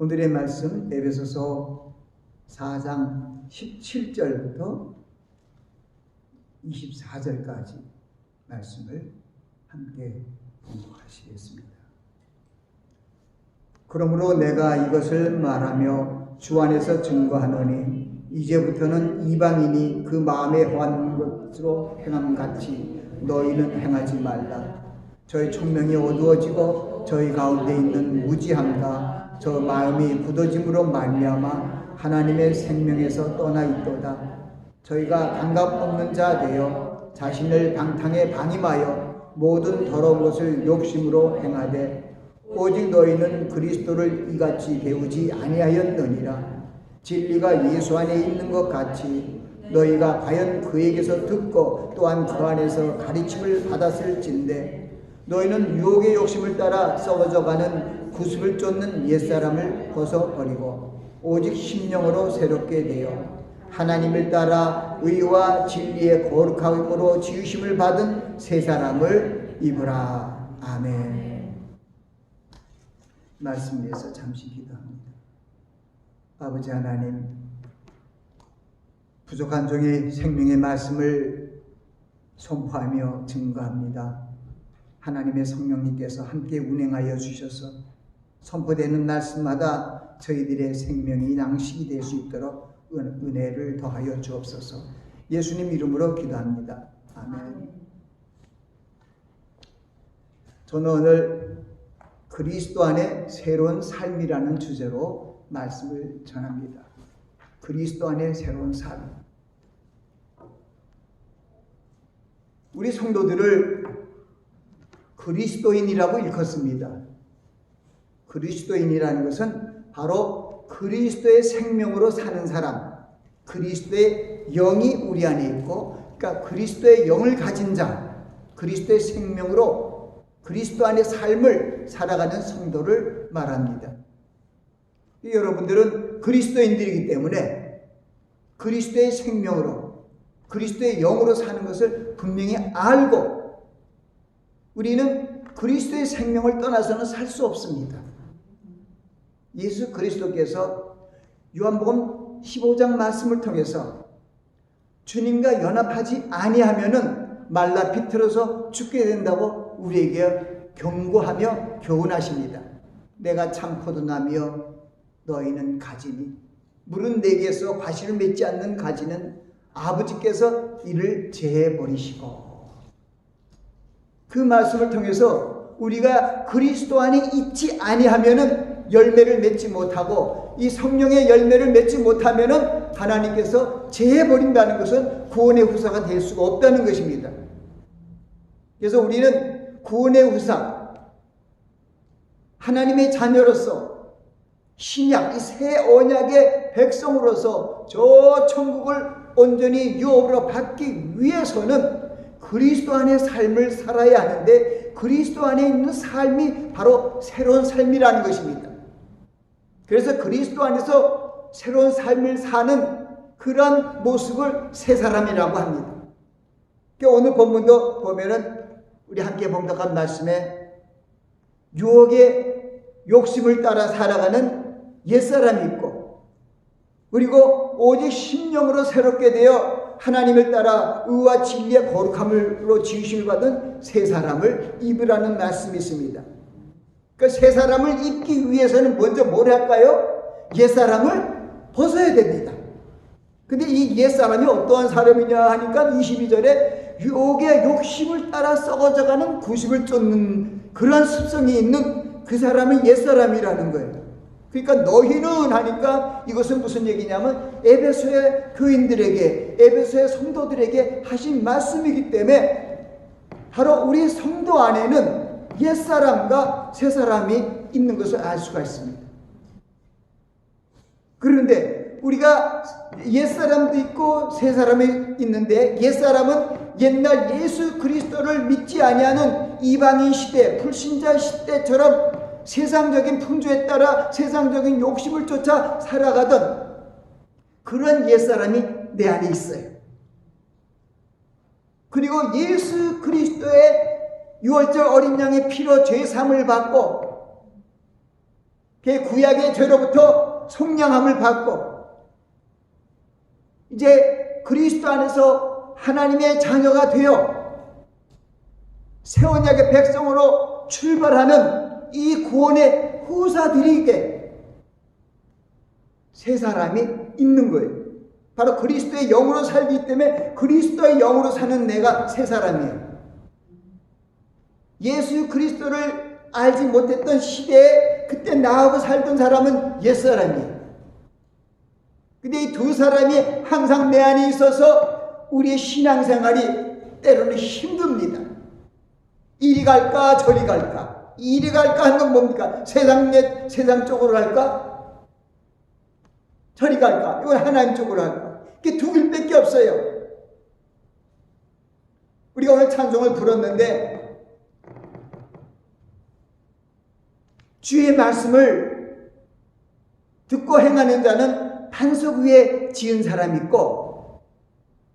오늘의 말씀 에베소서 4장 17절부터 24절까지 말씀을 함께 공부하시겠습니다. 그러므로 내가 이것을 말하며 주 안에서 증거하노니 이제부터는 이방인이 그 마음에 허한 것으로 행함같이 너희는 행하지 말라. 저희 총명이 어두워지고 저희 가운데 있는 무지함과 저 마음이 굳어짐으로 말미암아 하나님의 생명에서 떠나 있도다. 저희가 감각 없는 자 되어 자신을 방탕에 방임하여 모든 더러운 것을 욕심으로 행하되 오직 너희는 그리스도를 이같이 배우지 아니하였느니라. 진리가 예수 안에 있는 것 같이 너희가 과연 그에게서 듣고 또한 그 안에서 가르침을 받았을진데 너희는 유혹의 욕심을 따라 썩어져가는 구습을 쫓는 옛사람을 벗어버리고 오직 심령으로 새롭게 되어 하나님을 따라 의와 진리의 거룩함으로 지으심을 받은 새 사람을 입으라. 아멘. 말씀 위해서 잠시 기도합니다. 아버지 하나님, 부족한 종의 생명의 말씀을 선포하며 증거합니다. 하나님의 성령님께서 함께 운행하여 주셔서 선포되는 말씀마다 저희들의 생명이 낭식이 될 수 있도록 은혜를 더하여 주옵소서. 예수님 이름으로 기도합니다. 아멘. 저는 오늘 그리스도 안에 새로운 삶이라는 주제로 말씀을 전합니다. 그리스도 안에 새로운 삶. 우리 성도들을 그리스도인이라고 일컫습니다. 그리스도인이라는 것은 바로 그리스도의 생명으로 사는 사람, 그리스도의 영이 우리 안에 있고, 그러니까 그리스도의 영을 가진 자, 그리스도의 생명으로 그리스도 안의 삶을 살아가는 성도를 말합니다. 여러분들은 그리스도인들이기 때문에 그리스도의 생명으로, 그리스도의 영으로 사는 것을 분명히 알고 우리는 그리스도의 생명을 떠나서는 살 수 없습니다. 예수 그리스도께서 요한복음 15장 말씀을 통해서 주님과 연합하지 아니하면은 말라 비틀어서 죽게 된다고 우리에게 경고하며 교훈하십니다. 내가 참 포도나무여 너희는 가지니 물은 내게서 과실을 맺지 않는 가지는 아버지께서 이를 제해 버리시고. 그 말씀을 통해서 우리가 그리스도 안에 있지 아니하면은 열매를 맺지 못하고 이 성령의 열매를 맺지 못하면은 하나님께서 제해버린다는 것은 구원의 후사가 될 수가 없다는 것입니다. 그래서 우리는 구원의 후사, 하나님의 자녀로서 신약, 이 새 언약의 백성으로서 저 천국을 온전히 유업으로 받기 위해서는 그리스도 안의 삶을 살아야 하는데 그리스도 안에 있는 삶이 바로 새로운 삶이라는 것입니다. 그래서 그리스도 안에서 새로운 삶을 사는 그러한 모습을 새 사람이라고 합니다. 오늘 본문도 보면은 우리 함께 봉독한 말씀에 유혹의 욕심을 따라 살아가는 옛사람이 있고 그리고 오직 심령으로 새롭게 되어 하나님을 따라 의와 진리의 거룩함으로 지으심을 받은 새 사람을 입으라는 말씀이 있습니다. 그 새 사람을 입기 위해서는 먼저 뭘 할까요? 옛사람을 벗어야 됩니다. 근데 이 옛사람이 어떠한 사람이냐 하니까 22절에 유혹의 욕심을 따라 썩어져가는 구습을 쫓는 그러한 습성이 있는 그 사람은 옛사람이라는 거예요. 그러니까 너희는 하니까 이것은 무슨 얘기냐면 에베소의 교인들에게, 에베소의 성도들에게 하신 말씀이기 때문에 바로 우리 성도 안에는 옛사람과 새사람이 있는 것을 알 수가 있습니다. 그런데 우리가 옛사람도 있고 새사람이 있는데 옛사람은 옛날 예수 그리스도를 믿지 아니하는 이방인 시대, 불신자 시대처럼 세상적인 풍조에 따라 세상적인 욕심을 쫓아 살아가던 그런 옛사람이 내 안에 있어요. 그리고 예수 그리스도의 유월절 어린 양의 피로 죄 사함을 받고 그 구약의 죄로부터 속량함을 받고 이제 그리스도 안에서 하나님의 자녀가 되어 새 언약의 백성으로 출발하는 이 구원의 후사들에게 새 사람이 있는 거예요. 바로 그리스도의 영으로 살기 때문에 그리스도의 영으로 사는 내가 새 사람이에요. 예수 그리스도를 알지 못했던 시대에 그때 나하고 살던 사람은 옛사람이에요. 근데 이 두 사람이 항상 내 안에 있어서 우리의 신앙생활이 때로는 힘듭니다. 이리 갈까 저리 갈까. 이리 갈까 하는 건 뭡니까? 세상 쪽으로 갈까? 저리 갈까? 이건 하나님 쪽으로 갈까? 이게 두 길밖에 없어요. 우리가 오늘 찬송을 불렀는데 주의 말씀을 듣고 행하는 자는 반석 위에 지은 사람이 있고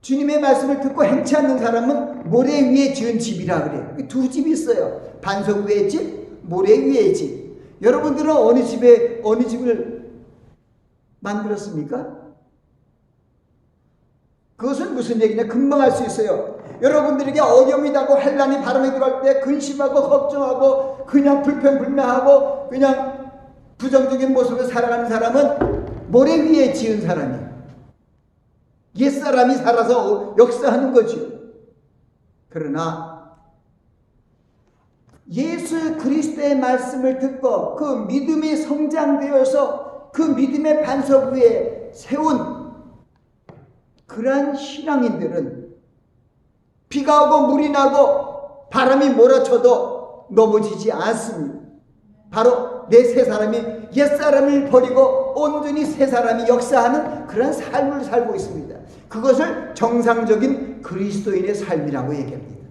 주님의 말씀을 듣고 행치 않는 사람은 모래 위에 지은 집이라 그래요. 두 집이 있어요. 반석 위에 집, 모래 위에 집. 여러분들은 어느 집을 만들었습니까? 그것은 무슨 얘기냐? 금방 알 수 있어요. 여러분들에게 어려움이 나고 환난이 바람에 들어갈 때 근심하고 걱정하고 그냥 불평불명하고 그냥 부정적인 모습을 살아가는 사람은 모래 위에 지은 사람이에요. 옛사람이 살아서 역사하는 거죠. 그러나 예수 그리스도의 말씀을 듣고 그 믿음이 성장되어서 그 믿음의 반석 위에 세운 그러한 신앙인들은 비가 오고 물이 나고 바람이 몰아쳐도 넘어지지 않습니다. 바로 내 새 사람이 옛사람을 버리고 온전히 새 사람이 역사하는 그런 삶을 살고 있습니다. 그것을 정상적인 그리스도인의 삶이라고 얘기합니다.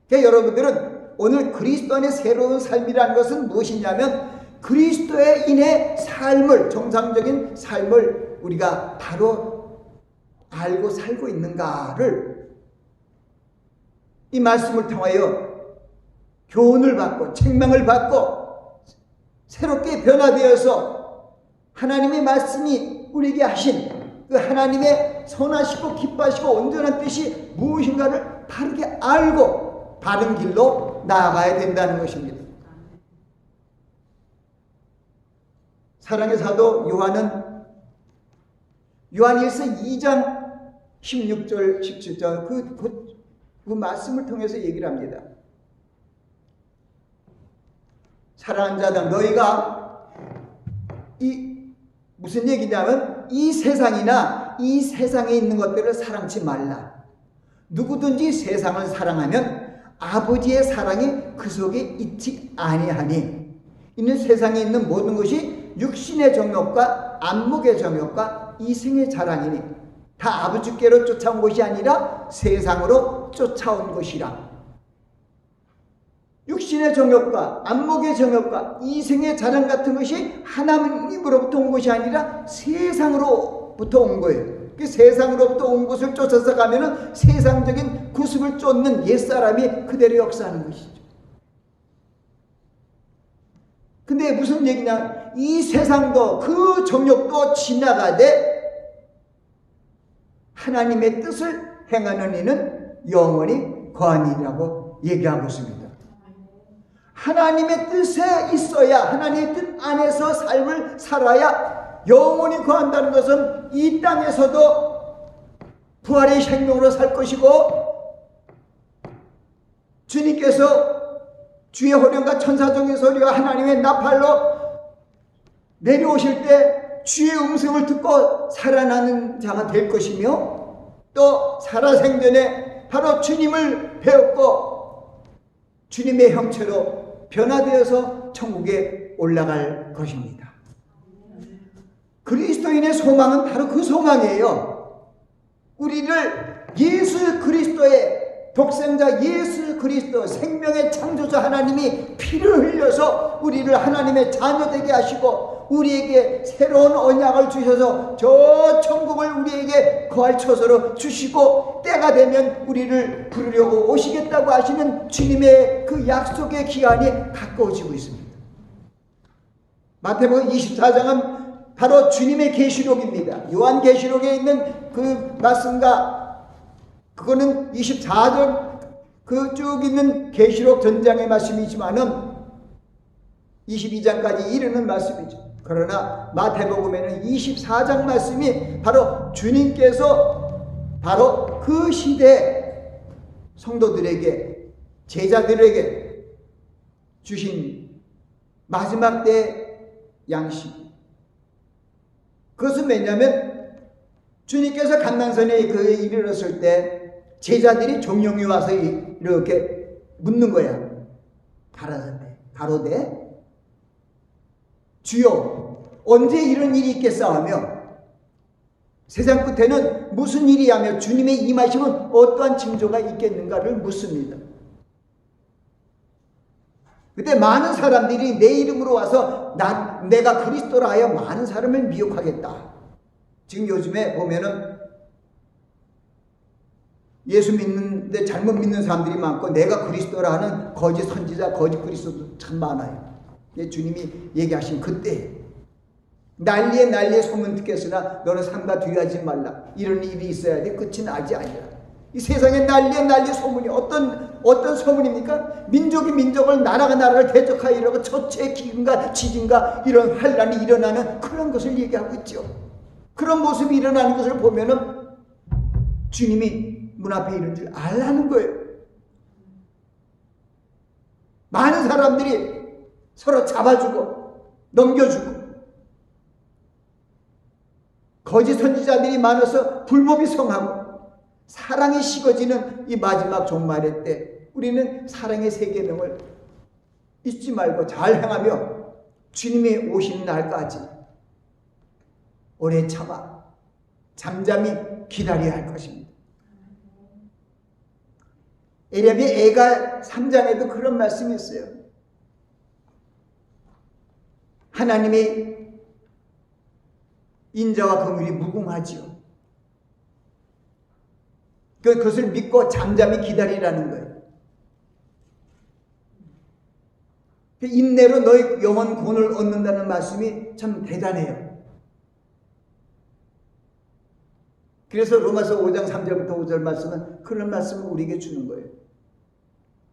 그러니까 여러분들은 오늘 그리스도 안의 새로운 삶이라는 것은 무엇이냐면 그리스도의 인의 삶을, 정상적인 삶을 우리가 바로 알고 살고 있는가를 이 말씀을 통하여 교훈을 받고 책망을 받고 새롭게 변화되어서 하나님의 말씀이 우리에게 하신 그 하나님의 선하시고 기뻐하시고 온전한 뜻이 무엇인가를 바르게 알고 바른 길로 나아가야 된다는 것입니다. 사랑의 사도 요한일서 2장 16절 17절 그 말씀을 통해서 얘기를 합니다. 사랑하는 자들 너희가 무슨 얘기냐면 이 세상이나 이 세상에 있는 것들을 사랑치 말라. 누구든지 세상을 사랑하면 아버지의 사랑이 그 속에 있지 아니하니 이는 세상에 있는 모든 것이 육신의 정욕과 안목의 정욕과 이생의 자랑이니 다 아버지께로 쫓아온 것이 아니라 세상으로 쫓아온 것이라. 육신의 정욕과 안목의 정욕과 이생의 자랑 같은 것이 하나님으로부터 온 것이 아니라 세상으로부터 온 거예요. 그 세상으로부터 온 것을 쫓아서 가면은 세상적인 구습을 쫓는 옛사람이 그대로 역사하는 것이죠. 근데 무슨 얘기냐? 이 세상도 그 정욕도 지나가되 하나님의 뜻을 행하는 이는 영원히 거하니라고 얘기하고 있습니다. 하나님의 뜻에 있어야 하나님의 뜻 안에서 삶을 살아야 영원히 거한다는 것은 이 땅에서도 부활의 생명으로 살 것이고 주님께서 주의 호령과 천사종의 소리와 하나님의 나팔로 내려오실 때 주의 음성을 듣고 살아나는 자가 될 것이며 또 살아생전에 바로 주님을 배웠고 주님의 형체로 변화되어서 천국에 올라갈 것입니다. 그리스도인의 소망은 바로 그 소망이에요. 우리를 예수 그리스도의 독생자 예수 그리스도 생명의 창조자 하나님이 피를 흘려서 우리를 하나님의 자녀 되게 하시고 우리에게 새로운 언약을 주셔서 저 천국을 우리에게 거할 처소로 주시고 때가 되면 우리를 부르려고 오시겠다고 하시는 주님의 그 약속의 기한이 가까워지고 있습니다. 마태복음 24장은 바로 주님의 계시록입니다. 요한계시록에 있는 그 말씀과 그거는 24절 그 쭉 있는 계시록 전장의 말씀이지만은 22장까지 이르는 말씀이죠. 그러나 마태복음에는 24장 말씀이 바로 주님께서 바로 그 시대 성도들에게 제자들에게 주신 마지막 때 양식. 그것은 왜냐하면 주님께서 감난산에 그에 이르렀을 때 제자들이 종용이 와서 이렇게 묻는 거야. 가로되 주여 언제 이런 일이 있겠사 하며 세상 끝에는 무슨 일이 하며 주님의 임하심은 어떠한 징조가 있겠는가를 묻습니다. 그때 많은 사람들이 내 이름으로 와서 내가 그리스도라 하여 많은 사람을 미혹하겠다. 지금 요즘에 보면은 예수 믿는데 잘못 믿는 사람들이 많고 내가 그리스도라 하는 거짓 선지자, 거짓 그리스도도 참 많아요. 주님이 얘기하신 그때 난리에 소문 듣겠으나 너는 삼가 두려워하지 말라. 이런 일이 있어야 돼. 끝이 나지 아니라. 이 세상에 난리에 소문이 어떤 소문입니까? 민족이 민족을 나라가 나라를 대적하여 이러고 처치의 기근과 지진과 이런 환란이 일어나는 그런 것을 얘기하고 있죠. 그런 모습이 일어나는 것을 보면은 주님이 문 앞에 이런 줄 알라는 거예요. 많은 사람들이 서로 잡아주고 넘겨주고 거짓 선지자들이 많아서 불법이 성하고 사랑이 식어지는 이 마지막 종말의 때 우리는 사랑의 세계명을 잊지 말고 잘 행하며 주님이 오시는 날까지 오래 참아 잠잠히 기다려야 할 것입니다. 에레미야 애가 3장에도 그런 말씀이 있어요. 하나님의 인자와 긍휼이 무궁하지요. 그것을 믿고 잠잠히 기다리라는 거예요. 인내로 너의 영혼 구원을 얻는다는 말씀이 참 대단해요. 그래서 로마서 5장 3절부터 5절 말씀은 그런 말씀을 우리에게 주는 거예요.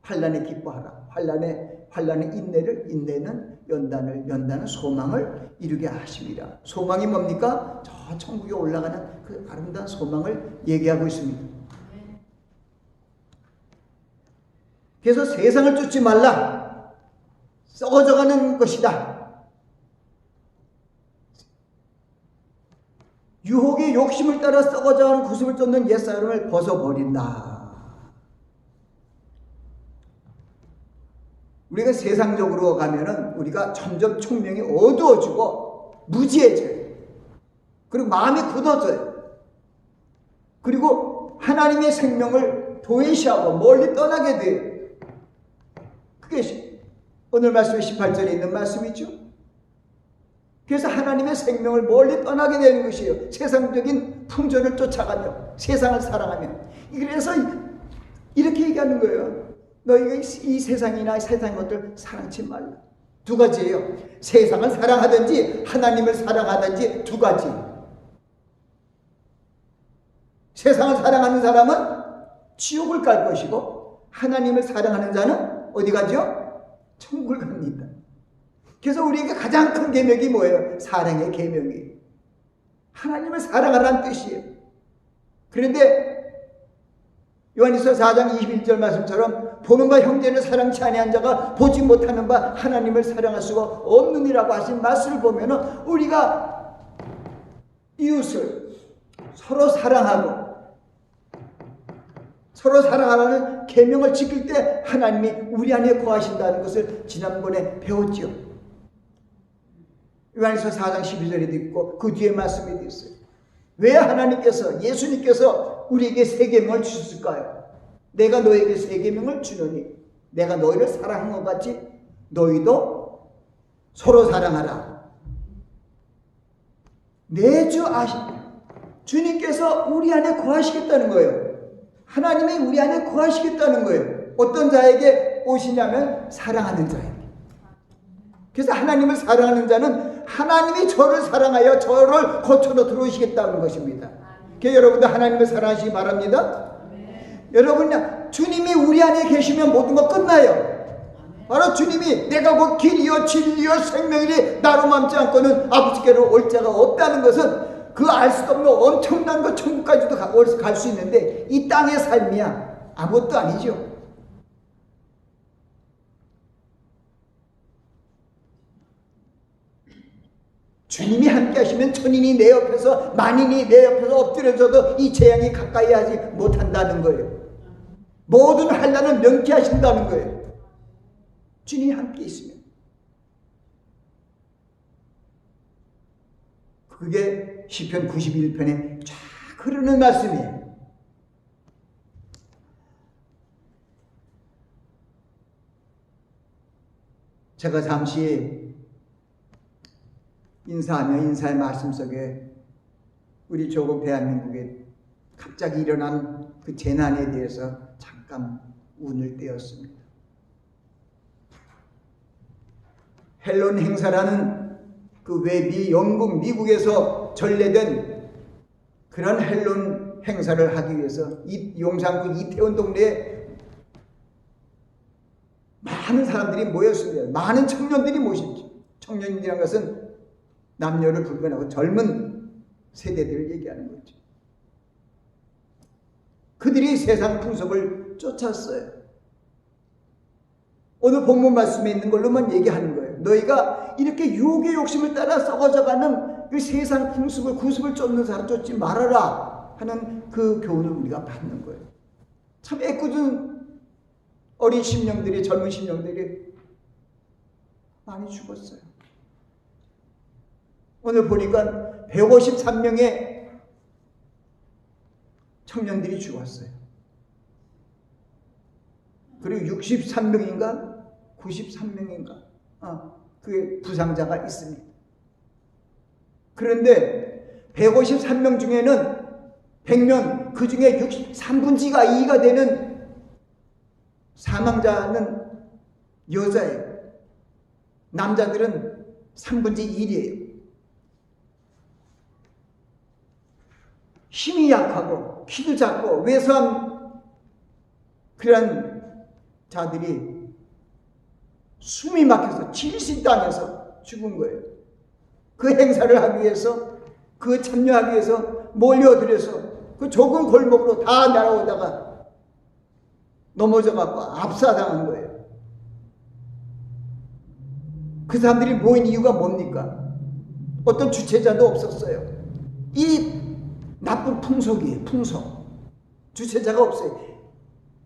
환난에 기뻐하라. 환난의 인내는 연단은 소망을 이루게 하십니다. 소망이 뭡니까? 저 천국에 올라가는 그 아름다운 소망을 얘기하고 있습니다. 그래서 세상을 쫓지 말라. 썩어져가는 것이다. 유혹의 욕심을 따라 썩어져가는 구습을 쫓는 옛사람을 벗어버린다. 우리가 세상적으로 가면은 우리가 점점 총명이 어두워지고 무지해져요. 그리고 마음이 굳어져요. 그리고 하나님의 생명을 도외시하고 멀리 떠나게 돼요. 그게 오늘 말씀의 18절에 있는 말씀이죠. 그래서 하나님의 생명을 멀리 떠나게 되는 것이에요. 세상적인 풍조를 쫓아가며 세상을 사랑하며. 그래서 이렇게 얘기하는 거예요. 너희가 이 세상이나 세상의 것들 사랑치 말라. 두 가지예요. 세상을 사랑하든지 하나님을 사랑하든지 두 가지. 세상을 사랑하는 사람은 지옥을 갈 것이고 하나님을 사랑하는 자는 어디 가죠? 천국을 갑니다. 그래서 우리에게 가장 큰 계명이 뭐예요? 사랑의 계명이. 하나님을 사랑하라는 뜻이에요. 그런데 요한일서 4장 21절 말씀처럼 보는 바 형제를 사랑치 아니한 자가 보지 못하는 바 하나님을 사랑할 수가 없느니라고 하신 말씀을 보면 우리가 이웃을 서로 사랑하고 서로 사랑하라는 계명을 지킬 때 하나님이 우리 안에 거하신다는 것을 지난번에 배웠지요. 요한일서 4장 12절에도 있고 그 뒤에 말씀에도 있어요. 왜 하나님께서 예수님께서 우리에게 새 계명을 주셨을까요? 내가 너에게 새 계명을 주노니 내가 너희를 사랑한 것 같이 너희도 서로 사랑하라. 내 주 주님께서 우리 안에 거하시겠다는 거예요. 하나님이 우리 안에 거하시겠다는 거예요. 어떤 자에게 오시냐면 사랑하는 자에게. 그래서 하나님을 사랑하는 자는 하나님이 저를 사랑하여 저를 거쳐서 들어오시겠다는 것입니다. 그래서 여러분도 하나님을 사랑하시기 바랍니다. 여러분, 주님이 우리 안에 계시면 모든 거 끝나요. 바로 주님이 내가 곧 길이요 진리요 생명이니 나로 맘지 않고는 아버지께로 올 자가 없다는 것은 그 알 수 없는 엄청난 그 천국까지도 갈 수 있는데 이 땅의 삶이야 아무것도 아니죠. 주님이 함께 하시면 천인이 내 옆에서 만인이 내 옆에서 엎드려져도 이 재앙이 가까이 하지 못한다는 거예요. 모든 환난을 명쾌하신다는 거예요. 주님이 함께 있으면. 그게 시편 91편에 쫙 흐르는 말씀이에요. 제가 잠시 인사하며 인사의 말씀 속에 우리 조국 대한민국에 갑자기 일어난 그 재난에 대해서 잠깐 운을 떼었습니다. 헬론 행사라는 그 외미 영국 미국에서 전래된 그런 헬론 행사를 하기 위해서 이 용산구 이태원 동네에 많은 사람들이 모였습니다. 많은 청년들이 모였죠. 청년이라는 것은 남녀를 불문하고 젊은 세대들을 얘기하는 거죠. 그들이 세상 풍속을 쫓았어요. 오늘 본문 말씀에 있는 걸로만 얘기하는 거예요. 너희가 이렇게 유혹의 욕심을 따라 썩어져가는 그 세상 풍습을 구습을 쫓는 사람 쫓지 말아라 하는 그 교훈을 우리가 받는 거예요. 참 애꿎은 어린 심령들이 젊은 심령들이 많이 죽었어요. 오늘 보니까 153명의 청년들이 죽었어요. 그리고 63명인가 93명인가 그게 부상자가 있습니다. 그런데 153명 중에는 100명 그 중에 3분지가 2가 되는 사망자는 여자예요. 남자들은 3분지 1이에요. 힘이 약하고 키도 작고 왜소한 그런 자들이 숨이 막혀서 질식당해서 죽은 거예요. 그 행사를 하기 위해서 그 참여하기 위해서 몰려들여서 그 좁은 골목으로 다 날아오다가 넘어져갖고 압사당한 거예요. 그 사람들이 모인 이유가 뭡니까? 어떤 주체자도 없었어요. 이 나쁜 풍속이에요. 풍속. 주체자가 없어요.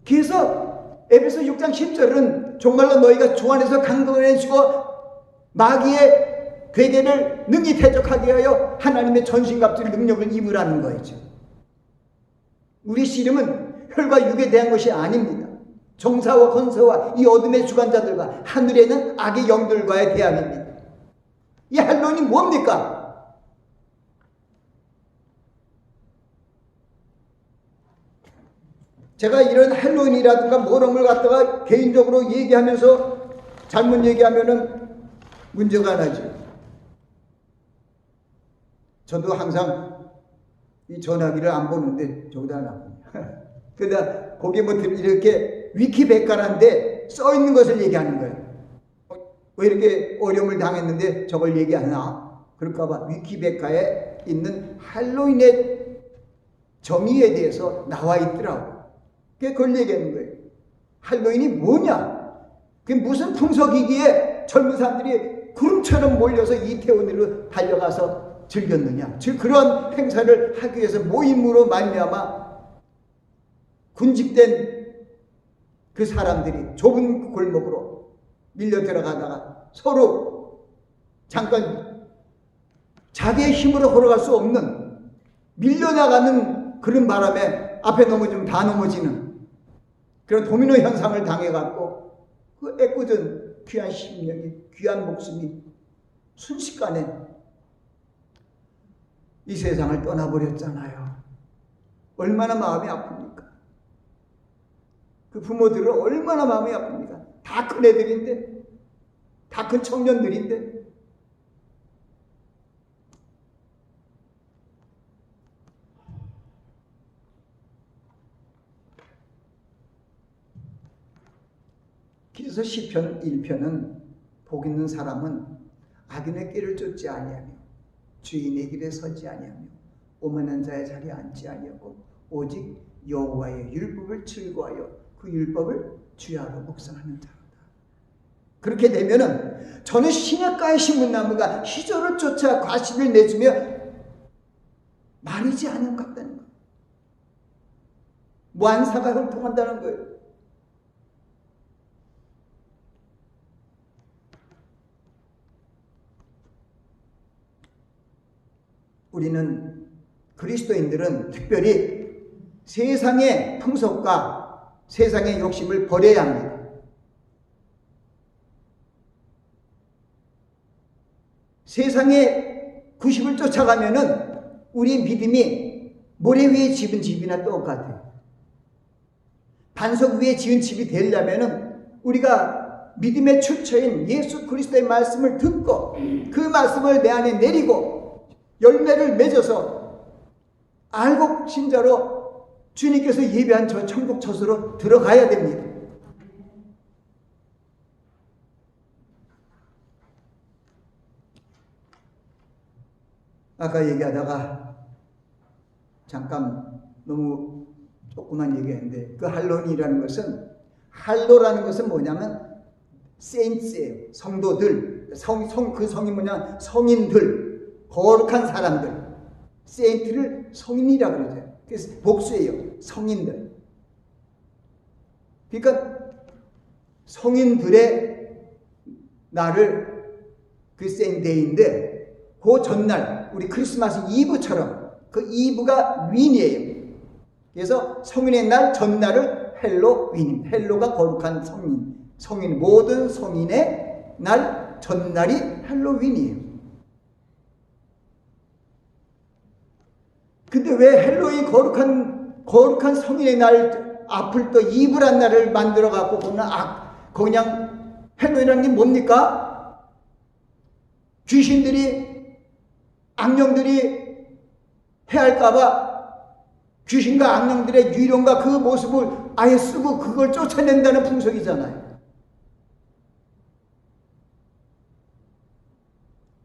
그래서 에베소 6장 10절은 정말로 너희가 주 안에서 강건해지고 마귀의 괴계를 능히 대적하게 하여 하나님의 전신갑주의 능력을 입으라는 거죠. 우리 씨름은 혈과 육에 대한 것이 아닙니다. 정사와 권세와 이 어둠의 주관자들과 하늘에 있는 악의 영들과의 대항입니다. 이 헬론이 뭡니까? 제가 이런 헬론이라든가 모험을 갖다가 개인적으로 얘기하면서 잘못 얘기하면은 문제가 나죠. 저도 항상 이 전화기를 안 보는데 저기다 놔. 그러다 거기에 뭐 이렇게 위키백과란데 써 있는 것을 얘기하는 거예요. 왜 이렇게 어려움을 당했는데 저걸 얘기하나? 그럴까봐 위키백과에 있는 할로윈의 정의에 대해서 나와 있더라고. 그걸 얘기하는 거예요. 할로윈이 뭐냐? 그게 무슨 풍속이기에 젊은 사람들이 구름처럼 몰려서 이태원으로 달려가서 즐겼느냐? 즉 그런 행사를 하기 위해서 모임으로 말미암아 군집된 그 사람들이 좁은 골목으로 밀려 들어가다가 서로 잠깐 자기의 힘으로 걸어갈 수 없는 밀려나가는 그런 바람에 앞에 넘어지면 다 넘어지는 그런 도미노 현상을 당해갖고 그 애꿎은 귀한 심령이 귀한 목숨이 순식간에 이 세상을 떠나버렸잖아요. 얼마나 마음이 아픕니까? 그 부모들은 얼마나 마음이 아픕니까? 다 큰 애들인데 다 큰 청년들인데. 그래서 시편 1편은 복 있는 사람은 악인의 길을 쫓지 아니하며 주인의 길에 서지 아니하며 오만한 자의 자리에 앉지 아니하고 오직 여호와의 율법을 즐거워하여 그 율법을 주야로 묵상하는 자로다. 그렇게 되면은 저는 시냇가에 심은 나무가 희저를 쫓아 과실을 내주며 마르지 않은 것 같다는 거예요. 무한사가 형통한다는 거예요. 우리는 그리스도인들은 특별히 세상의 풍속과 세상의 욕심을 버려야 합니다. 세상의 구심을 쫓아가면은 우리 믿음이 모래 위에 지은 집이나 똑같아요. 반석 위에 지은 집이 되려면은 우리가 믿음의 출처인 예수 그리스도의 말씀을 듣고 그 말씀을 내 안에 내리고 열매를 맺어서 알곡 신자로 주님께서 예배한 저 천국 처소로 들어가야 됩니다. 아까 얘기하다가 잠깐 너무 조그만 얘기했는데 그 할로윈이라는 것은 할로라는 것은 뭐냐면 세인트예요. 성도들. 그 성이 뭐냐 성인들, 거룩한 사람들. 세인트를 성인이라고 그러죠. 그래서 복수예요. 성인들. 그러니까 성인들의 날을 그 세인데이인데 그 전날 우리 크리스마스 이브처럼 그 이브가 윈이에요. 그래서 성인의 날 전날을 헬로윈. 헬로가 거룩한 성인 모든 성인의 날 전날이 헬로윈이에요. 근데 왜 헬로윈 거룩한 성인의 날 앞을 또 이브란 날을 만들어 갖고 그냥 헬로윈이라는 게 뭡니까? 귀신들이 악령들이 해할까봐 귀신과 악령들의 유령과 그 모습을 아예 쓰고 그걸 쫓아낸다는 풍속이잖아요.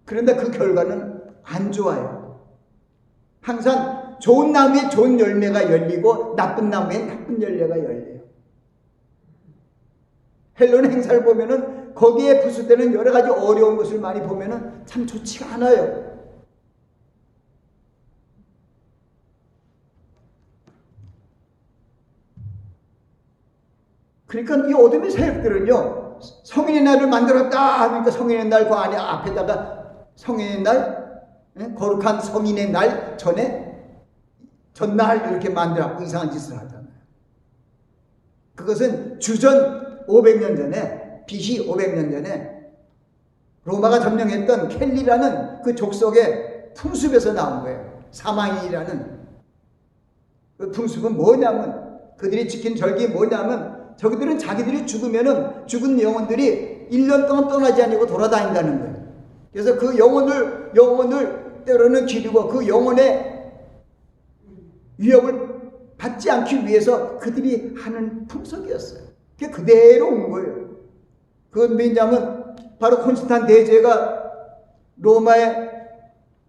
그런데 그 결과는 안 좋아요. 항상 좋은 나무에 좋은 열매가 열리고 나쁜 나무에 나쁜 열매가 열려요. 헬로윈 행사를 보면은 거기에 부수되는 여러 가지 어려운 것을 많이 보면은 참 좋지가 않아요. 그러니까 이 어둠의 세력들은요, 성인의 날을 만들었다 하니까 성인의 날 그 안에 앞에다가 성인의 날, 거룩한 성인의 날 전날 이렇게 만들어갖고 이상한 짓을 하잖아요. 그것은 주전 500년 전에, BC 500년 전에 로마가 점령했던 켈리라는 그 족속의 풍습에서 나온 거예요. 사망이라는 그 풍습은 뭐냐면, 그들이 지킨 절기 뭐냐면, 저기들은 자기들이 죽으면은 죽은 영혼들이 1년 동안 떠나지 않고 돌아다닌다는 거예요. 그래서 그 영혼을 때로는 기르고 그 영혼의 위협을 받지 않기 위해서 그들이 하는 풍속이었어요. 그게 그대로 온 거예요. 그건 왜냐하면 바로 콘스탄 대제가 로마의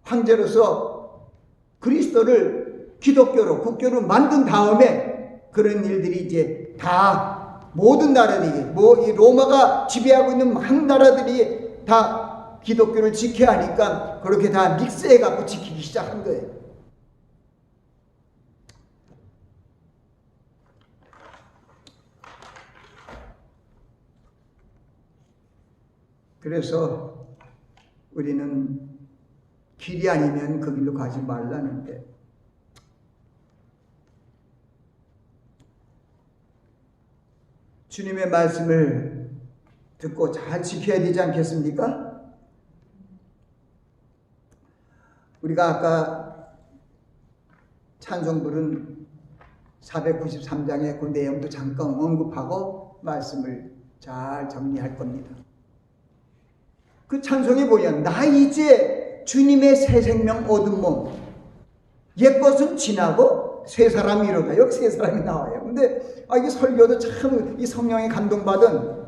황제로서 그리스도를 기독교로 국교로 만든 다음에 그런 일들이 이제 다 모든 나라들이 이 로마가 지배하고 있는 한 나라들이 다 기독교를 지켜야 하니까 그렇게 다 믹스해 갖고 지키기 시작한 거예요. 그래서 우리는 길이 아니면 그 길로 가지 말라는데 주님의 말씀을 듣고 잘 지켜야 되지 않겠습니까? 우리가 아까 찬송부른 493장의 그 내용도 잠깐 언급하고 말씀을 잘 정리할 겁니다. 그 찬송이 뭐냐? 나 이제 주님의 새 생명 얻은 몸. 옛것은 지나고 새 사람이 이르다. 여기 새 사람이 나와요. 근데 이게 설교도 참 이 성령에 감동받은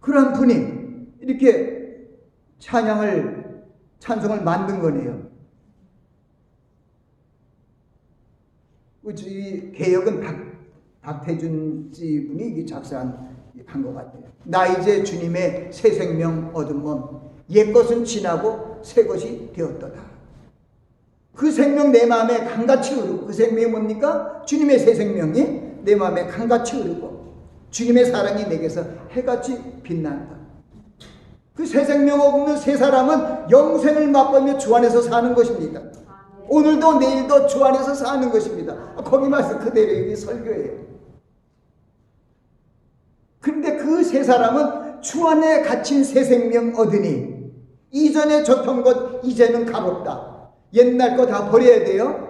그런 분이 이렇게 찬송을 만든 거네요. 이 개혁은 박태준 씨 분이 이게 작사한 것 같아요. 나 이제 주님의 새 생명 얻은 몸, 옛것은 지나고 새 것이 되었도다. 그 생명 내 마음에 강같이 흐르고, 그 생명이 뭡니까? 주님의 새 생명이 내 마음에 강같이 흐르고 주님의 사랑이 내게서 해같이 빛난다. 그 새 생명 없는 새 사람은 영생을 맛보며 주 안에서 사는 것입니다. 오늘도 내일도 주 안에서 사는 것입니다. 거기 말씀 그대로 이게 설교예요. 근데 그 새 사람은 주 안에 갇힌 새 생명 얻으니 이전에 줬던 것 이제는 값없다. 옛날 거 다 버려야 돼요.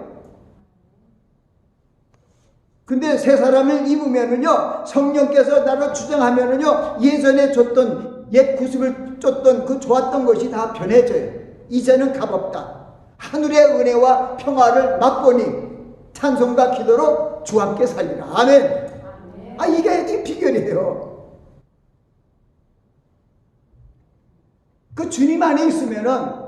근데 새 사람을 입으면은요, 성령께서 나를 주장하면은요, 예전에 줬던 옛 구습을 쫓던 그 좋았던 것이 다 변해져요. 이제는 값없다. 하늘의 은혜와 평화를 맛보니 찬송과 기도로 주와 함께 살리라. 아멘. 이게 비결이에요. 그 주님 안에 있으면은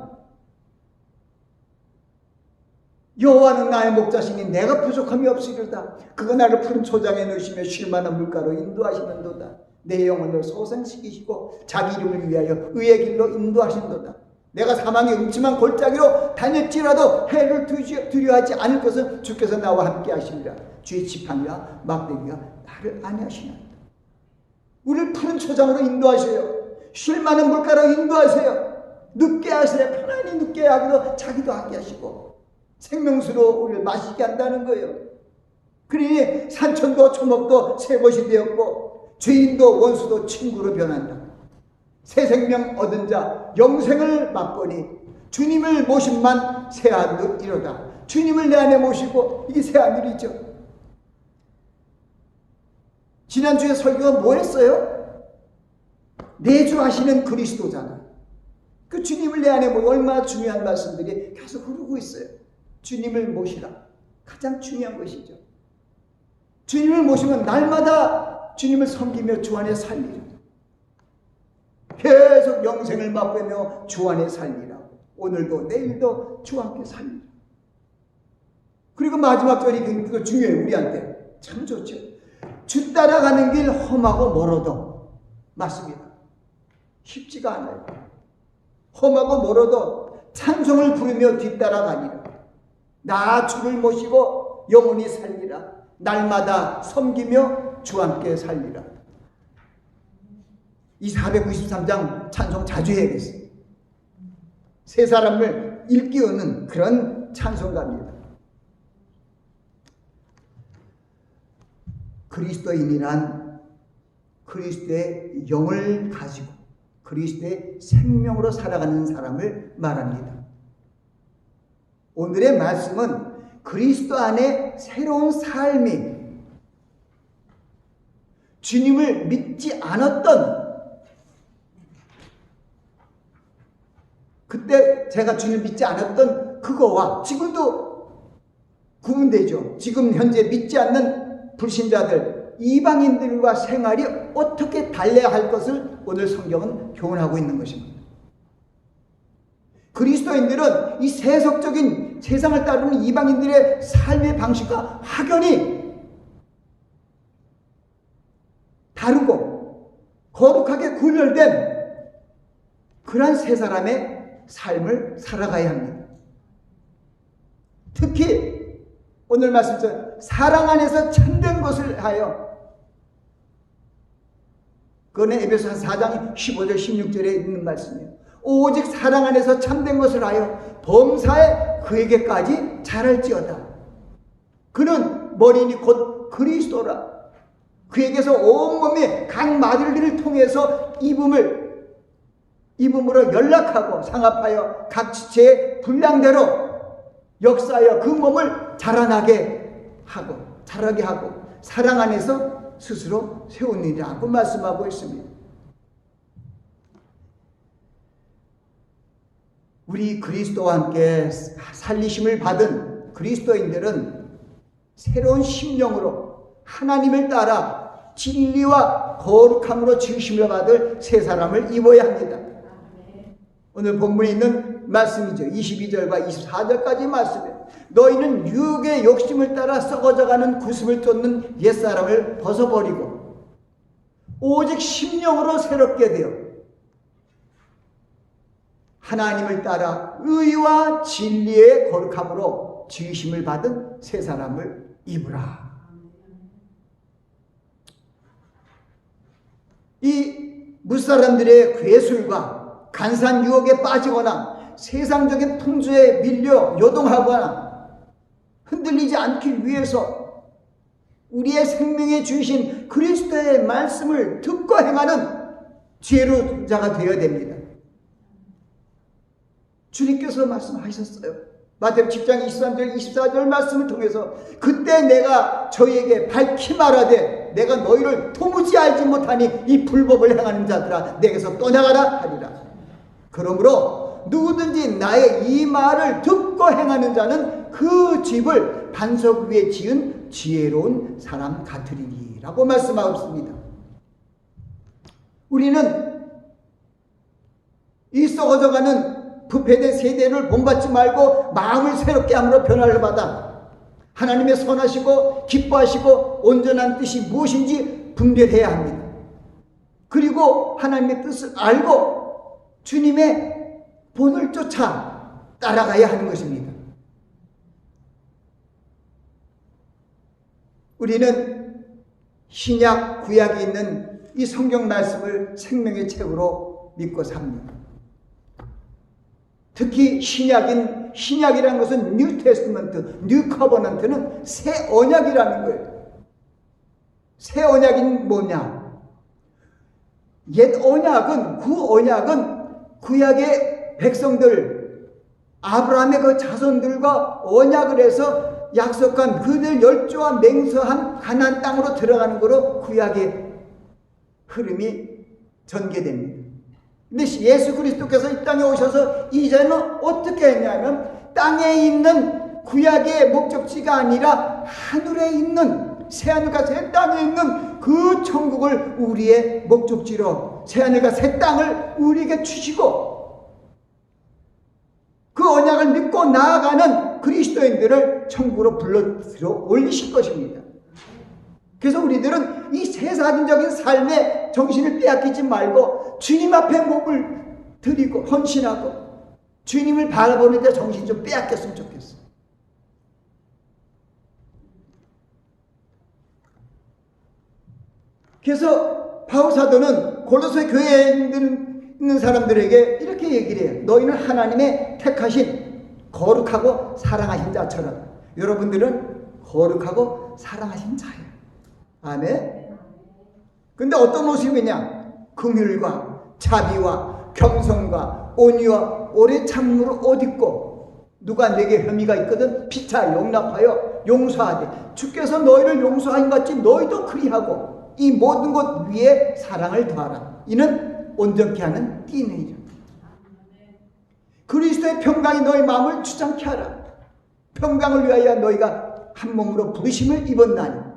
여호와는 나의 목자시니 내가 부족함이 없으리로다. 그가 나를 푸른 초장에 넣으시며 쉴 만한 물가로 인도하시는도다. 내 영혼을 소생시키시고 자기 이름을 위하여 의의 길로 인도하신도다. 내가 사망의 음침한 골짜기로 다닐지라도 해를 두려워하지 않을 것은 주께서 나와 함께 하시리라. 주의 지팡이와 막대기가 나를 안위하시나이다. 우리를 푸른 초장으로 인도하세요. 쉴 만한 물가로 인도하세요. 눕게 하세요. 편안히 눕게 하기도 자기도 하게 하시고 생명수로 우리를 마시게 한다는 거예요. 그러니 산천도 초목도 새 것이 되었고 죄인도 원수도 친구로 변한다. 새 생명 얻은 자 영생을 맛보니 주님을 모심만 새하늘이로다. 주님을 내 안에 모시고 이게 새하늘이죠. 지난주에 설교가 뭐였어요? 내주 하시는 그리스도잖아. 그 주님을 내 안에 모시고 얼마나 중요한 말씀들이 계속 흐르고 있어요. 주님을 모시라. 가장 중요한 것이죠. 주님을 모시면 날마다 주님을 섬기며 주 안에 살리라. 계속 영생을 맛보며 주 안에 살리라. 오늘도 내일도 주와 함께 살리라. 그리고 마지막 절이 굉장히 중요해요. 우리한테 참 좋죠. 주 따라가는 길 험하고 멀어도 맞습니다. 쉽지가 않아요. 험하고 멀어도 찬송을 부르며 뒤따라가니라. 나 주를 모시고 영원히 살리라. 날마다 섬기며 주와 함께 살리라. 이 493장 찬송 자주 해야겠어요. 새 사람을 일깨우는 그런 찬송가입니다. 그리스도인이란 그리스도의 영을 가지고 그리스도의 생명으로 살아가는 사람을 말합니다. 오늘의 말씀은 그리스도 안에 새로운 삶이 주님을 믿지 않았던 그때 제가 주님 믿지 않았던 그거와 지금도 구분되죠. 지금 현재 믿지 않는 불신자들, 이방인들과 생활이 어떻게 달라야 할 것을 오늘 성경은 교훈하고 있는 것입니다. 그리스도인들은 이 세속적인 세상을 따르는 이방인들의 삶의 방식과 확연히 다르고 거룩하게 구별된 그러한 세 사람의 삶을 살아가야 합니다. 특히 오늘 말씀처럼 사랑 안에서 참된 것을 하여, 그거는 에베소서 4장 15절 16절에 있는 말씀이에요. 오직 사랑 안에서 참된 것을 하여 범사에 그에게까지 자랄지어다. 그는 머리니 곧 그리스도라. 그에게서 온몸이 각 마디를 통해서 입음으로 연락하고 상합하여 각 지체의 분량대로 역사하여 그 몸을 자라게 하고 사랑 안에서 스스로 세우느니라고 말씀하고 있습니다. 우리 그리스도와 함께 살리심을 받은 그리스도인들은 새로운 심령으로 하나님을 따라 진리와 거룩함으로 지으심을 받을 새 사람을 입어야 합니다. 오늘 본문에 있는 말씀이죠. 22절과 24절까지 말씀이에요. 너희는 육의 욕심을 따라 썩어져가는 구습을 쫓는 옛사람을 벗어버리고 오직 심령으로 새롭게 되어 하나님을 따라 의와 진리의 거룩함으로 지으심을 받은 새 사람을 입으라. 이 무사람들의 괴술과 간산 유혹에 빠지거나 세상적인 풍조에 밀려 요동하거나 흔들리지 않기 위해서 우리의 생명에 주신 그리스도의 말씀을 듣고 행하는 지혜로운 자가 되어야 됩니다. 주님께서 말씀하셨어요. 마태복음 10장 23절 24절 말씀을 통해서 그때 내가 저희에게 밝히 말하되 내가 너희를 도무지 알지 못하니 이 불법을 행하는 자들아 내게서 떠나가라 하리라. 그러므로 누구든지 나의 이 말을 듣고 행하는 자는 그 집을 반석 위에 지은 지혜로운 사람 같으리니 라고 말씀하고 있습니다. 우리는 이 썩어져가는 부패된 세대를 본받지 말고 마음을 새롭게 함으로 변화를 받아 하나님의 선하시고 기뻐하시고 온전한 뜻이 무엇인지 분별해야 합니다. 그리고 하나님의 뜻을 알고 주님의 본을 쫓아 따라가야 하는 것입니다. 우리는 신약, 구약이 있는 이 성경 말씀을 생명의 책으로 믿고 삽니다. 특히 신약이라는 것은 뉴 테스트먼트, 뉴 커버넌트는 새 언약이라는 거예요. 새 언약은 뭐냐? 옛 언약은, 구약의 백성들, 아브라함의 그 자손들과 언약을 해서 약속한 그들 열조와 맹세한 가나안 땅으로 들어가는 거로 구약의 흐름이 전개됩니다. 근데 예수 그리스도께서 이 땅에 오셔서 이제는 어떻게 했냐면 땅에 있는 구약의 목적지가 아니라 하늘에 있는 새하늘과 새 땅에 있는 그 천국을 우리의 목적지로 새하늘과 새 땅을 우리에게 주시고 그 언약을 믿고 나아가는 그리스도인들을 천국으로 불러 들어 올리실 것입니다. 그래서 우리들은 이 세상적인 삶에 정신을 빼앗기지 말고 주님 앞에 몸을 드리고 헌신하고 주님을 바라보는 데 정신 좀 빼앗겼으면 좋겠어요. 그래서 바울 사도는 골로새 교회에 있는 사람들에게 이렇게 얘기를 해요. 너희는 하나님의 택하신 거룩하고 사랑하신 자처럼 여러분들은 거룩하고 사랑하신 자예요. 아멘. 근데 어떤 모습이냐? 긍휼과 자비와 겸손과 온유와 오래 참음으로 옷 입고 누가 내게 혐의가 있거든 피차 용납하여 용서하되 주께서 너희를 용서한 것 같이 너희도 그리하고 이 모든 것 위에 사랑을 더하라. 이는 온전케 하는 띠내이라. 그리스도의 평강이 너희 마음을 주장케 하라. 평강을 위하여 너희가 한 몸으로 부르심을 입었나니.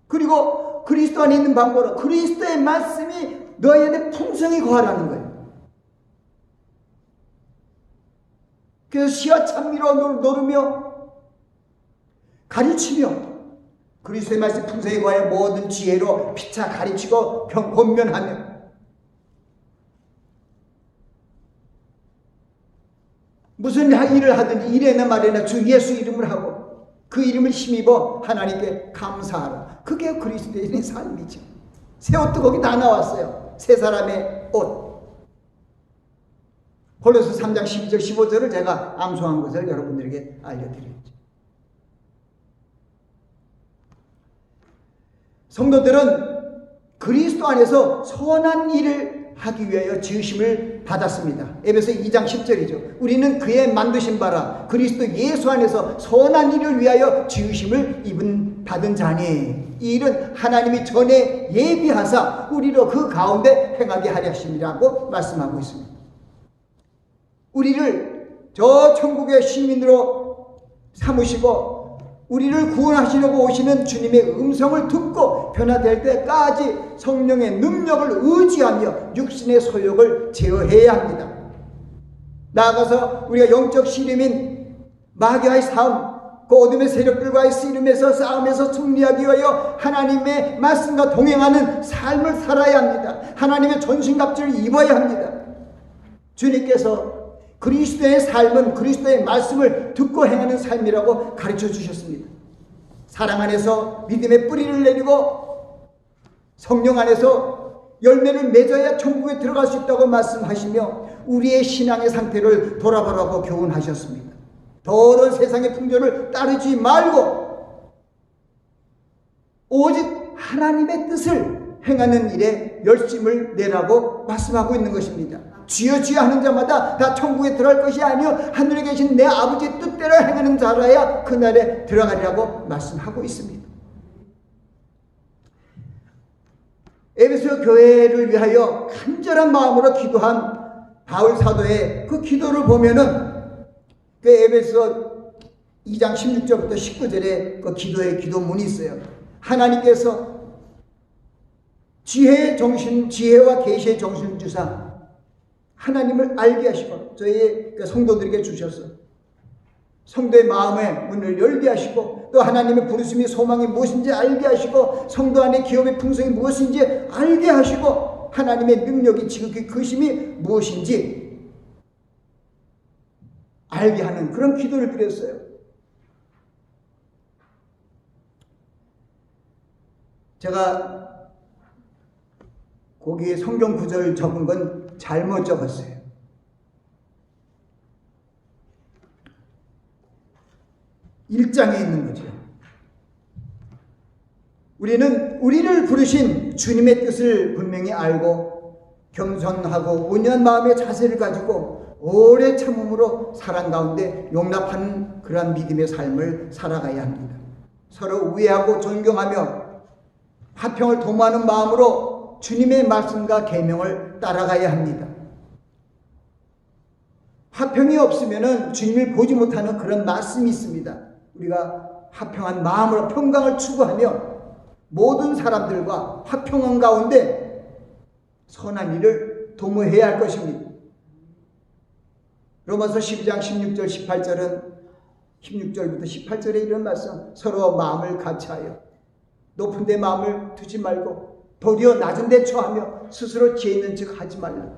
그리고 그리스도 안에 있는 방법으로 그리스도의 말씀이 너희에게 풍성히 거하라는 거예요. 그래서 시와 찬미로 노르며 가르치며 그리스도의 말씀 풍성히 거하여 모든 지혜로 피차 가르치고 권면하며 무슨 일을 하든지 일에나 말에나 주 예수 이름을 하고 그 이름을 힘입어 하나님께 감사하라. 그게 그리스도인의 삶이죠. 새 옷도 거기 다 나왔어요. 새 사람의 옷. 골로새 3장 12절 15절을 제가 암송한 것을 여러분들에게 알려드렸죠. 성도들은 그리스도 안에서 선한 일을 하기 위하여 지으심을 받았습니다. 에베소 2장 10절이죠. 우리는 그의 만드신 바라 그리스도 예수 안에서 선한 일을 위하여 지으심을 받은 자니 이 일은 하나님이 전에 예비하사 우리로 그 가운데 행하게 하려 하심이라고 말씀하고 있습니다. 우리를 저 천국의 시민으로 삼으시고 우리를 구원하시려고 오시는 주님의 음성을 듣고 변화될 때까지 성령의 능력을 의지하며 육신의 소욕을 제어해야 합니다. 나아가서 우리가 영적 시름인 마귀와의 싸움, 그 어둠의 세력들과의 씨름에서 싸움에서 승리하기 위하여 하나님의 말씀과 동행하는 삶을 살아야 합니다. 하나님의 전신갑주를 입어야 합니다. 주님께서 그리스도의 삶은 그리스도의 말씀을 듣고 행하는 삶이라고 가르쳐 주셨습니다. 사랑 안에서 믿음의 뿌리를 내리고 성령 안에서 열매를 맺어야 천국에 들어갈 수 있다고 말씀하시며 우리의 신앙의 상태를 돌아보라고 교훈하셨습니다. 더러운 세상의 풍조를 따르지 말고 오직 하나님의 뜻을 행하는 일에 열심을 내라고 말씀하고 있는 것입니다. 주여 주여 하는 자마다 다 천국에 들어갈 것이 아니요 하늘에 계신 내 아버지의 뜻대로 행하는 자라야 그날에 들어가리라고 말씀하고 있습니다. 에베소 교회를 위하여 간절한 마음으로 기도한 바울 사도의 그 기도를 보면은 그 에베소 2장 16절부터 19절에 그 기도의 기도문이 있어요. 하나님께서 지혜의 정신, 지혜와 계시의 정신을 주사 하나님을 알게 하시고 저희 성도들에게 주셔서 성도의 마음의 문을 열게 하시고 또 하나님의 부르심이 소망이 무엇인지 알게 하시고 성도 안에 기업의 풍성이 무엇인지 알게 하시고 하나님의 능력이 지극히 크심이 무엇인지 알게 하는 그런 기도를 드렸어요. 제가 거기에 성경 구절 적은 건 잘못 적었어요. 일장에 있는 거죠. 우리는 우리를 부르신 주님의 뜻을 분명히 알고 겸손하고 온유한 마음의 자세를 가지고 오래 참음으로 사랑 가운데 용납하는 그러한 믿음의 삶을 살아가야 합니다. 서로 우애하고 존경하며 화평을 도모하는 마음으로 주님의 말씀과 계명을 따라가야 합니다. 화평이 없으면 주님을 보지 못하는 그런 말씀이 있습니다. 우리가 화평한 마음으로 평강을 추구하며 모든 사람들과 화평한 가운데 선한 일을 도모해야 할 것입니다. 로마서 12장 16절 18절은 16절부터 18절에 이런 말씀, 서로 마음을 같이하여 높은 데 마음을 두지 말고 도리어 낮은 데 처하며 스스로 지혜 있는 척 하지 말라.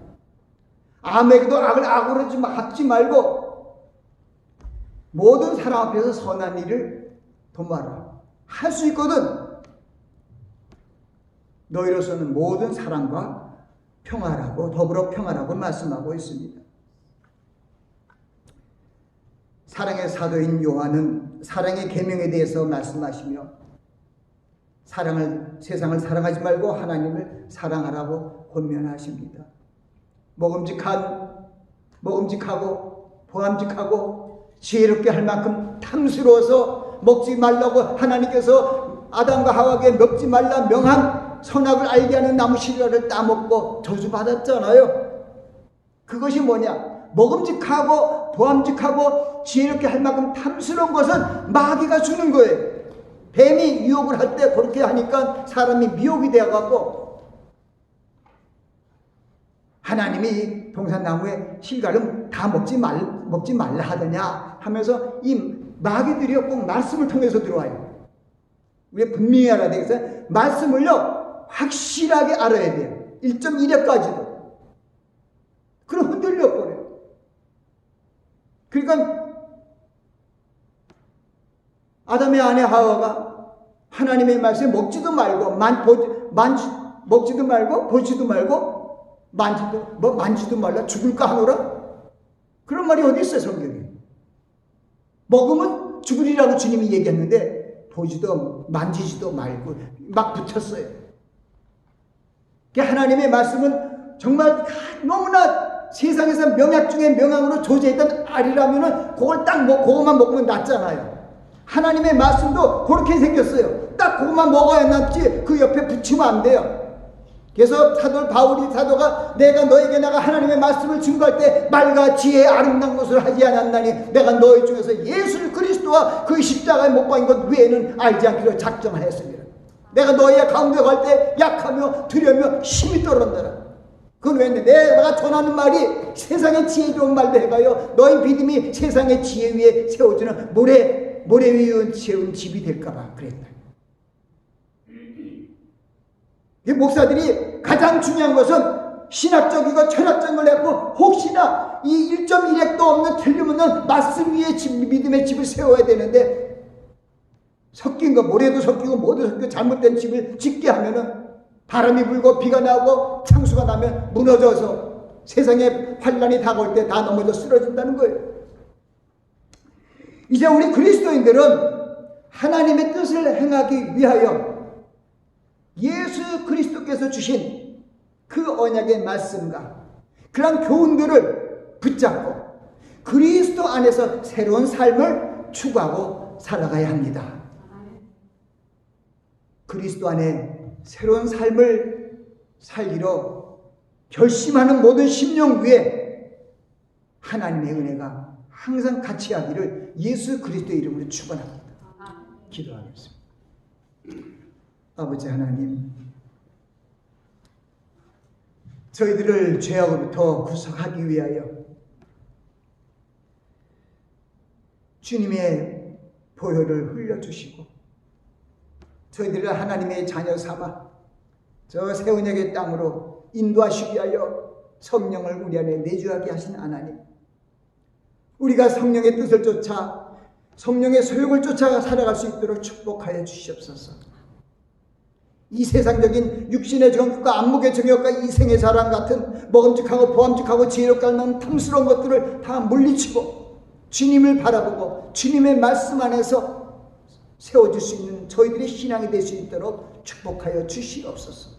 아무에게도 악을 악으로 갚지 말고 모든 사람 앞에서 선한 일을 도모하라. 할 수 있거든. 너희로서는 모든 사랑과 평화라고 더불어 평화라고 말씀하고 있습니다. 사랑의 사도인 요한은 사랑의 계명에 대해서 말씀하시며 세상을 사랑하지 말고 하나님을 사랑하라고 권면하십니다. 먹음직하고 보암직하고 지혜롭게 할 만큼 탐스러워서 먹지 말라고 하나님께서 아담과 하와에게 먹지 말라 명한 선악을 알게 하는 나무 씨앗을 따먹고 저주받았잖아요. 그것이 뭐냐? 먹음직하고 보암직하고 지혜롭게 할 만큼 탐스러운 것은 마귀가 주는 거예요. 뱀이 유혹을 할 때 그렇게 하니까 사람이 미혹이 되어갖고 하나님이 동산나무의 실과를 다 먹지 말라 하더냐 하면서 이 마귀들이요 꼭 말씀을 통해서 들어와요. 우리가 분명히 알아야 되겠어요. 말씀을요 확실하게 알아야 돼요. 1.1회까지도. 그럼 흔들려 버려요. 그러니까 아담의 아내 하와가 하나님의 말씀에 먹지도 말고 먹지도 말고 보지도 말고 만지도 말라 죽을까 하노라? 그런 말이 어디 있어요 성경에? 먹으면 죽으리라고 주님이 얘기했는데 보지도 만지지도 말고 막 붙였어요. 하나님의 말씀은 정말 너무나 세상에서 명약 중에 명약으로 조제했던 알이라면은 그걸 딱 그것만 먹으면 낫잖아요. 하나님의 말씀도 그렇게 생겼어요. 딱 그것만 먹어야 낫지 그 옆에 붙이면 안 돼요. 그래서 사도 바울이 사도가 내가 너에게 내가 하나님의 말씀을 증거할 때 말과 지혜의 아름다운 것을 하지 않았나니 내가 너희 중에서 예수 그리스도와 그 십자가에 못 박힌 것 외에는 알지 않기로 작정하였습니다. 내가 너희의 가운데 갈 때 약하며 두려며 힘이 떨어진다. 그건 왜 내가 전하는 말이 세상의 지혜 좋은 말도 해가요 너희 믿음이 세상의 지혜 위에 세워지는 모래 위에 세운 집이 될까봐 그랬다. 이 목사들이 가장 중요한 것은 신학적이고 철학적인 걸 했고 혹시나 이 1.1핵도 없는 틀림없는 말씀 위에 믿음의 집을 세워야 되는데 섞인 거 모래도 섞이고 뭐도 섞이고 잘못된 집을 짓게 하면은 바람이 불고 비가 나고 창수가 나면 무너져서 세상에 환란이 다가올 때 다 넘어져 쓰러진다는 거예요. 이제 우리 그리스도인들은 하나님의 뜻을 행하기 위하여 예수 그리스도께서 주신 그 언약의 말씀과 그런 교훈들을 붙잡고 그리스도 안에서 새로운 삶을 추구하고 살아가야 합니다. 그리스도 안에 새로운 삶을 살기로 결심하는 모든 심령 위에 하나님의 은혜가 항상 같이 하기를 예수 그리스도의 이름으로 축원합니다. 기도하겠습니다. 아버지 하나님, 저희들을 죄악으로부터 구속하기 위하여 주님의 보혈을 흘려주시고 저희들을 하나님의 자녀 삼아 저 새 언약의 땅으로 인도하시기 위하여 성령을 우리 안에 내주하게 하신 하나님, 우리가 성령의 뜻을 쫓아 성령의 소욕을 쫓아 살아갈 수 있도록 축복하여 주시옵소서. 이 세상적인 육신의 정욕과 안목의 정욕과 이생의 자랑 같은 먹음직하고 보암직하고 지혜롭고 닮은 탐스러운 것들을 다 물리치고 주님을 바라보고 주님의 말씀 안에서 세워질 수 있는 저희들의 신앙이 될 수 있도록 축복하여 주시옵소서.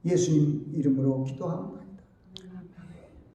예수님 이름으로 기도합니다.